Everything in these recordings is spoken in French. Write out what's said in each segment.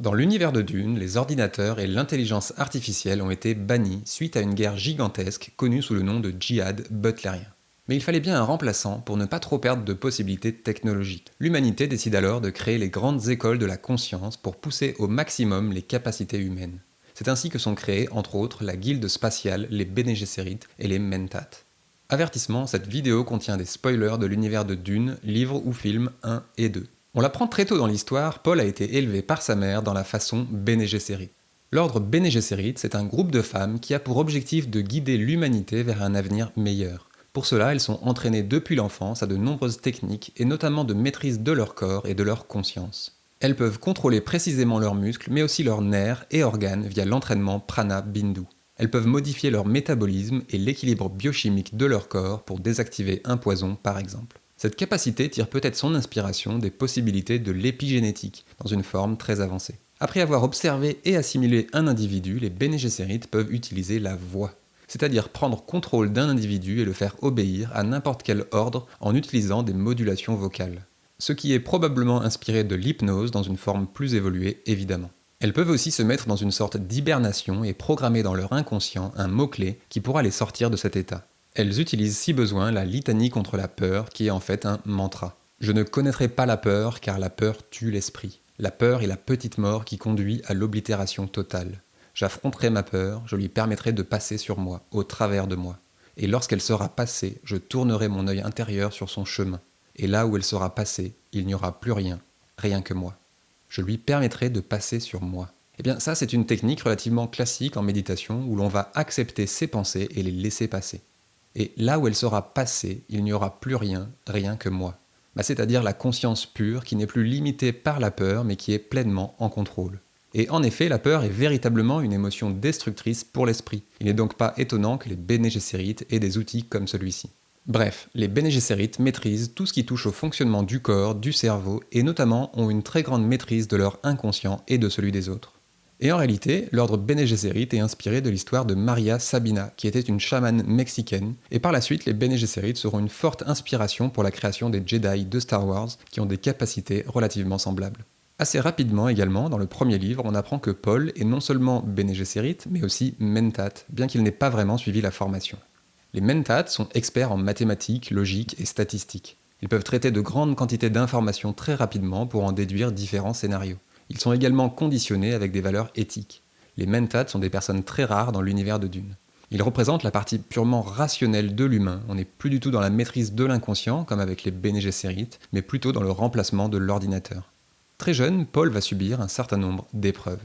Dans l'univers de Dune, les ordinateurs et l'intelligence artificielle ont été bannis suite à une guerre gigantesque connue sous le nom de djihad butlérien. Mais il fallait bien un remplaçant pour ne pas trop perdre de possibilités technologiques. L'humanité décide alors de créer les grandes écoles de la conscience pour pousser au maximum les capacités humaines. C'est ainsi que sont créés, entre autres, la guilde spatiale, les Bene Gesserit et les Mentat. Avertissement, cette vidéo contient des spoilers de l'univers de Dune, livres ou films 1 et 2. On l'apprend très tôt dans l'histoire, Paul a été élevé par sa mère dans la façon Bene Gesserit. L'ordre Bene Gesserit, c'est un groupe de femmes qui a pour objectif de guider l'humanité vers un avenir meilleur. Pour cela, elles sont entraînées depuis l'enfance à de nombreuses techniques et notamment de maîtrise de leur corps et de leur conscience. Elles peuvent contrôler précisément leurs muscles, mais aussi leurs nerfs et organes via l'entraînement Prana Bindu. Elles peuvent modifier leur métabolisme et l'équilibre biochimique de leur corps pour désactiver un poison par exemple. Cette capacité tire peut-être son inspiration des possibilités de l'épigénétique, dans une forme très avancée. Après avoir observé et assimilé un individu, les Bene Gesserit peuvent utiliser la voix, c'est-à-dire prendre contrôle d'un individu et le faire obéir à n'importe quel ordre en utilisant des modulations vocales. Ce qui est probablement inspiré de l'hypnose dans une forme plus évoluée évidemment. Elles peuvent aussi se mettre dans une sorte d'hibernation et programmer dans leur inconscient un mot-clé qui pourra les sortir de cet état. Elles utilisent si besoin la litanie contre la peur qui est en fait un mantra. Je ne connaîtrai pas la peur car la peur tue l'esprit. La peur est la petite mort qui conduit à l'oblitération totale. J'affronterai ma peur, je lui permettrai de passer sur moi, au travers de moi. Et lorsqu'elle sera passée, je tournerai mon œil intérieur sur son chemin. Et là où elle sera passée, il n'y aura plus rien, rien que moi. Je lui permettrai de passer sur moi. Eh bien ça c'est une technique relativement classique en méditation où l'on va accepter ses pensées et les laisser passer. Et là où elle sera passée, il n'y aura plus rien, rien que moi. C'est-à-dire la conscience pure qui n'est plus limitée par la peur mais qui est pleinement en contrôle. Et en effet, la peur est véritablement une émotion destructrice pour l'esprit. Il n'est donc pas étonnant que les Bene Gesserit aient des outils comme celui-ci. Bref, les Bene Gesserit maîtrisent tout ce qui touche au fonctionnement du corps, du cerveau, et notamment ont une très grande maîtrise de leur inconscient et de celui des autres. Et en réalité, l'ordre Bene Gesserit est inspiré de l'histoire de Maria Sabina, qui était une chamane mexicaine, et par la suite, les Bene Gesserit seront une forte inspiration pour la création des Jedi de Star Wars, qui ont des capacités relativement semblables. Assez rapidement également, dans le premier livre, on apprend que Paul est non seulement Bene Gesserit, mais aussi Mentat, bien qu'il n'ait pas vraiment suivi la formation. Les Mentat sont experts en mathématiques, logique et statistiques. Ils peuvent traiter de grandes quantités d'informations très rapidement pour en déduire différents scénarios. Ils sont également conditionnés avec des valeurs éthiques. Les Mentat sont des personnes très rares dans l'univers de Dune. Ils représentent la partie purement rationnelle de l'humain. On n'est plus du tout dans la maîtrise de l'inconscient, comme avec les Bene Gesserit, mais plutôt dans le remplacement de l'ordinateur. Très jeune, Paul va subir un certain nombre d'épreuves.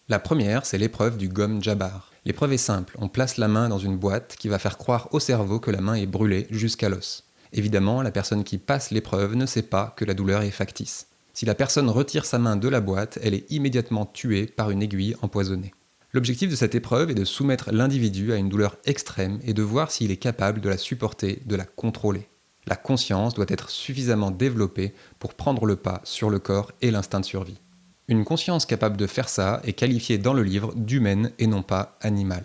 La première, c'est l'épreuve du Gom Jabbar. L'épreuve est simple, on place la main dans une boîte qui va faire croire au cerveau que la main est brûlée jusqu'à l'os. Évidemment, la personne qui passe l'épreuve ne sait pas que la douleur est factice. Si la personne retire sa main de la boîte, elle est immédiatement tuée par une aiguille empoisonnée. L'objectif de cette épreuve est de soumettre l'individu à une douleur extrême et de voir s'il est capable de la supporter, de la contrôler. La conscience doit être suffisamment développée pour prendre le pas sur le corps et l'instinct de survie. Une conscience capable de faire ça est qualifiée dans le livre d'humaine et non pas animale.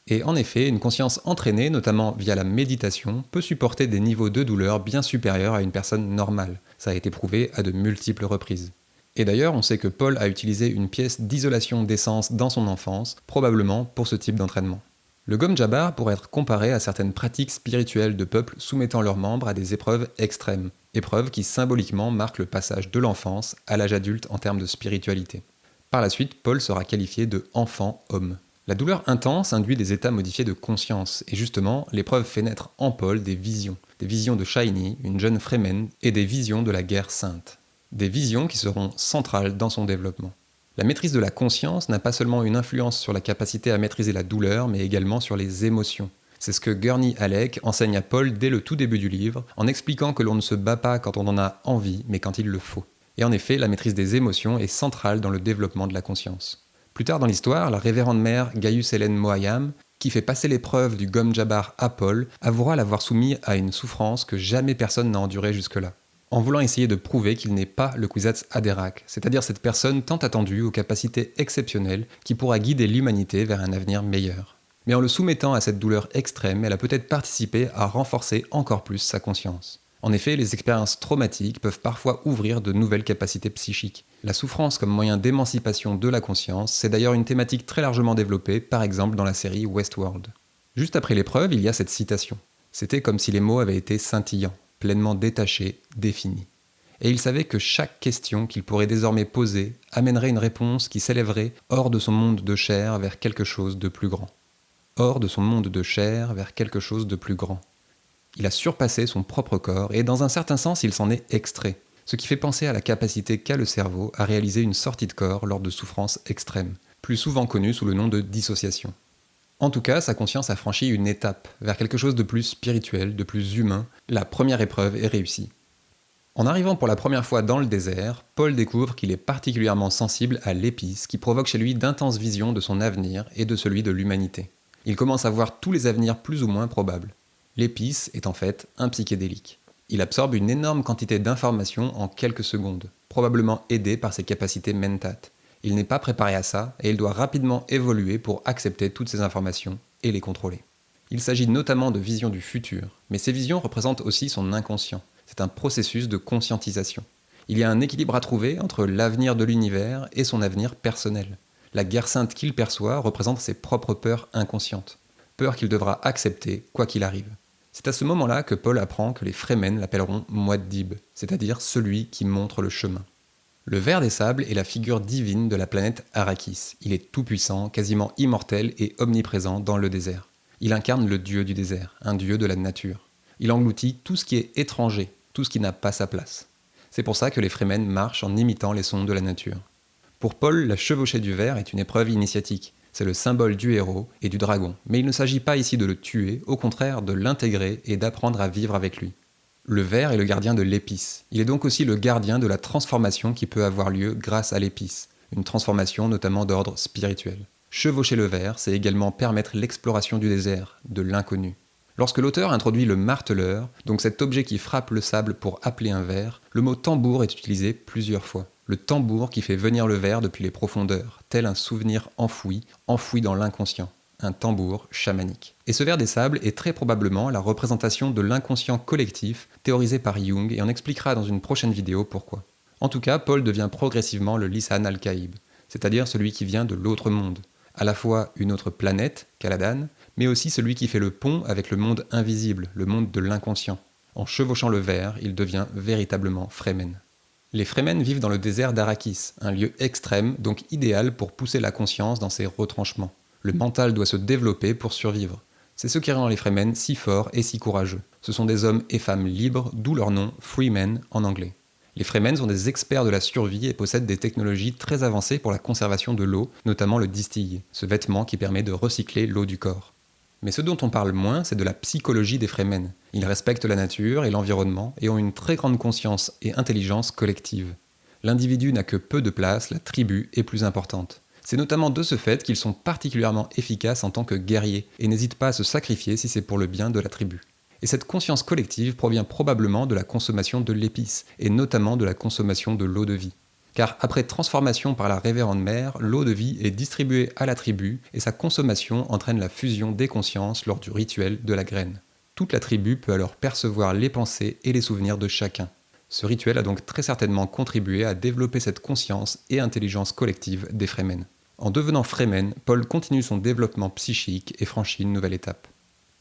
Et en effet, une conscience entraînée, notamment via la méditation, peut supporter des niveaux de douleur bien supérieurs à une personne normale. Ça a été prouvé à de multiples reprises. Et d'ailleurs, on sait que Paul a utilisé une pièce d'isolation d'essence dans son enfance, probablement pour ce type d'entraînement. Le Gom Jabbar pourrait être comparé à certaines pratiques spirituelles de peuples soumettant leurs membres à des épreuves extrêmes, épreuves qui symboliquement marquent le passage de l'enfance à l'âge adulte en termes de spiritualité. Par la suite, Paul sera qualifié de enfant-homme. La douleur intense induit des états modifiés de conscience, et justement, l'épreuve fait naître en Paul des visions de Shiny, une jeune Fremen, et des visions de la guerre sainte. Des visions qui seront centrales dans son développement. La maîtrise de la conscience n'a pas seulement une influence sur la capacité à maîtriser la douleur, mais également sur les émotions. C'est ce que Gurney Halleck enseigne à Paul dès le tout début du livre, en expliquant que l'on ne se bat pas quand on en a envie, mais quand il le faut. Et en effet, la maîtrise des émotions est centrale dans le développement de la conscience. Plus tard dans l'histoire, la révérende mère Gaius Hélène Moayam, qui fait passer l'épreuve du Gom Jabbar à Paul, avouera l'avoir soumis à une souffrance que jamais personne n'a endurée jusque-là, en voulant essayer de prouver qu'il n'est pas le Kwisatz Haderach, c'est-à-dire cette personne tant attendue aux capacités exceptionnelles qui pourra guider l'humanité vers un avenir meilleur. Mais en le soumettant à cette douleur extrême, elle a peut-être participé à renforcer encore plus sa conscience. En effet, les expériences traumatiques peuvent parfois ouvrir de nouvelles capacités psychiques. La souffrance comme moyen d'émancipation de la conscience, c'est d'ailleurs une thématique très largement développée, par exemple dans la série Westworld. Juste après l'épreuve, il y a cette citation. C'était comme si les mots avaient été scintillants, pleinement détachés, définis. Et il savait que chaque question qu'il pourrait désormais poser amènerait une réponse qui s'élèverait hors de son monde de chair vers quelque chose de plus grand. Hors de son monde de chair vers quelque chose de plus grand. Il a surpassé son propre corps et dans un certain sens, il s'en est extrait, ce qui fait penser à la capacité qu'a le cerveau à réaliser une sortie de corps lors de souffrances extrêmes, plus souvent connue sous le nom de dissociation. En tout cas, sa conscience a franchi une étape vers quelque chose de plus spirituel, de plus humain. La première épreuve est réussie. En arrivant pour la première fois dans le désert, Paul découvre qu'il est particulièrement sensible à l'épice qui provoque chez lui d'intenses visions de son avenir et de celui de l'humanité. Il commence à voir tous les avenirs plus ou moins probables. L'épice est en fait un psychédélique. Il absorbe une énorme quantité d'informations en quelques secondes, probablement aidé par ses capacités mentate. Il n'est pas préparé à ça et il doit rapidement évoluer pour accepter toutes ces informations et les contrôler. Il s'agit notamment de visions du futur, mais ces visions représentent aussi son inconscient. C'est un processus de conscientisation. Il y a un équilibre à trouver entre l'avenir de l'univers et son avenir personnel. La guerre sainte qu'il perçoit représente ses propres peurs inconscientes, peurs qu'il devra accepter quoi qu'il arrive. C'est à ce moment-là que Paul apprend que les Fremen l'appelleront Muad'Dib, c'est-à-dire celui qui montre le chemin. Le ver des sables est la figure divine de la planète Arrakis. Il est tout-puissant, quasiment immortel et omniprésent dans le désert. Il incarne le dieu du désert, un dieu de la nature. Il engloutit tout ce qui est étranger, tout ce qui n'a pas sa place. C'est pour ça que les Fremen marchent en imitant les sons de la nature. Pour Paul, la chevauchée du ver est une épreuve initiatique. C'est le symbole du héros et du dragon. Mais il ne s'agit pas ici de le tuer, au contraire de l'intégrer et d'apprendre à vivre avec lui. Le ver est le gardien de l'épice. Il est donc aussi le gardien de la transformation qui peut avoir lieu grâce à l'épice, une transformation notamment d'ordre spirituel. Chevaucher le ver, c'est également permettre l'exploration du désert, de l'inconnu. Lorsque l'auteur introduit le marteleur, donc cet objet qui frappe le sable pour appeler un ver, le mot tambour est utilisé plusieurs fois. Le tambour qui fait venir le ver depuis les profondeurs, tel un souvenir enfoui dans l'inconscient. Un tambour chamanique. Et ce ver des sables est très probablement la représentation de l'inconscient collectif théorisé par Jung et on expliquera dans une prochaine vidéo pourquoi. En tout cas, Paul devient progressivement le Lisan al-Khaib, c'est-à-dire celui qui vient de l'autre monde, à la fois une autre planète, Caladan, mais aussi celui qui fait le pont avec le monde invisible, le monde de l'inconscient. En chevauchant le ver, il devient véritablement Fremen. Les Fremen vivent dans le désert d'Arrakis, un lieu extrême, donc idéal pour pousser la conscience dans ses retranchements. Le mental doit se développer pour survivre. C'est ce qui rend les Fremen si forts et si courageux. Ce sont des hommes et femmes libres, d'où leur nom Freemen en anglais. Les Fremen sont des experts de la survie et possèdent des technologies très avancées pour la conservation de l'eau, notamment le distillet, ce vêtement qui permet de recycler l'eau du corps. Mais ce dont on parle moins, c'est de la psychologie des Fremen. Ils respectent la nature et l'environnement et ont une très grande conscience et intelligence collective. L'individu n'a que peu de place, la tribu est plus importante. C'est notamment de ce fait qu'ils sont particulièrement efficaces en tant que guerriers et n'hésitent pas à se sacrifier si c'est pour le bien de la tribu. Et cette conscience collective provient probablement de la consommation de l'épice, et notamment de la consommation de l'eau de vie. Car après transformation par la révérende mère, l'eau de vie est distribuée à la tribu, et sa consommation entraîne la fusion des consciences lors du rituel de la graine. Toute la tribu peut alors percevoir les pensées et les souvenirs de chacun. Ce rituel a donc très certainement contribué à développer cette conscience et intelligence collective des Fremen. En devenant Fremen, Paul continue son développement psychique et franchit une nouvelle étape.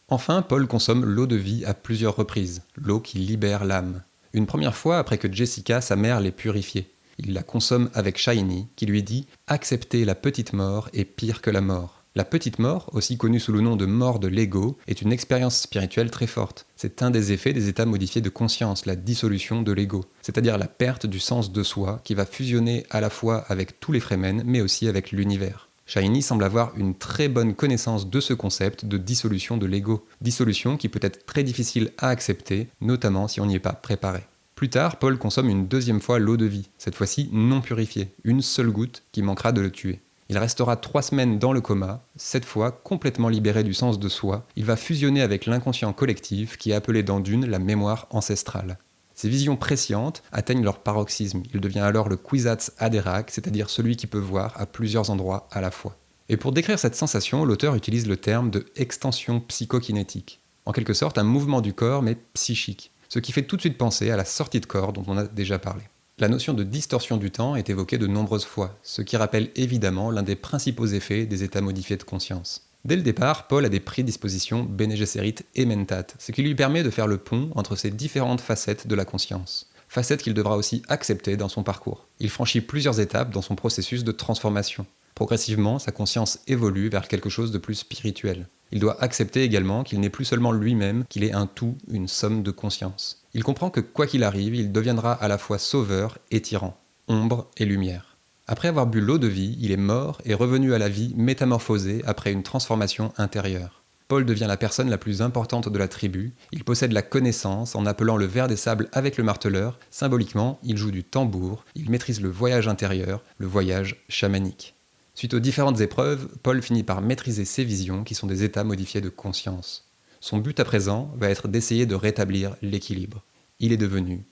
Enfin, Paul consomme l'eau de vie à plusieurs reprises, l'eau qui libère l'âme. Une première fois après que Jessica, sa mère, l'ait purifiée. Il la consomme avec Shiny, qui lui dit « Accepter la petite mort est pire que la mort ». La petite mort, aussi connue sous le nom de mort de l'ego, est une expérience spirituelle très forte. C'est un des effets des états modifiés de conscience, la dissolution de l'ego, c'est-à-dire la perte du sens de soi qui va fusionner à la fois avec tous les Fremen, mais aussi avec l'univers. Shiny semble avoir une très bonne connaissance de ce concept de dissolution de l'ego, dissolution qui peut être très difficile à accepter, notamment si on n'y est pas préparé. Plus tard, Paul consomme une deuxième fois l'eau de vie, cette fois-ci non purifiée, une seule goutte qui manquera de le tuer. Il restera 3 semaines dans le coma, cette fois complètement libéré du sens de soi, il va fusionner avec l'inconscient collectif qui est appelé dans Dune la mémoire ancestrale. Ces visions prescientes atteignent leur paroxysme, il devient alors le Kwisatz Haderach, c'est-à-dire celui qui peut voir à plusieurs endroits à la fois. Et pour décrire cette sensation, l'auteur utilise le terme de extension psychokinétique. En quelque sorte, un mouvement du corps mais psychique. ce qui fait tout de suite penser à la sortie de corps dont on a déjà parlé. La notion de distorsion du temps est évoquée de nombreuses fois, ce qui rappelle évidemment l'un des principaux effets des états modifiés de conscience. Dès le départ, Paul a des prédispositions Bene Gesserit et Mentat, ce qui lui permet de faire le pont entre ces différentes facettes de la conscience. Facettes qu'il devra aussi accepter dans son parcours. Il franchit plusieurs étapes dans son processus de transformation. Progressivement, sa conscience évolue vers quelque chose de plus spirituel. Il doit accepter également qu'il n'est plus seulement lui-même, qu'il est un tout, une somme de conscience. Il comprend que quoi qu'il arrive, il deviendra à la fois sauveur et tyran, ombre et lumière. Après avoir bu l'eau de vie, il est mort et revenu à la vie métamorphosé après une transformation intérieure. Paul devient la personne la plus importante de la tribu, il possède la connaissance en appelant le ver des sables avec le marteleur, symboliquement il joue du tambour, il maîtrise le voyage intérieur, le voyage chamanique. Suite aux différentes épreuves, Paul finit par maîtriser ses visions qui sont des états modifiés de conscience. Son but à présent va être d'essayer de rétablir l'équilibre. Il est devenu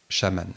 chaman.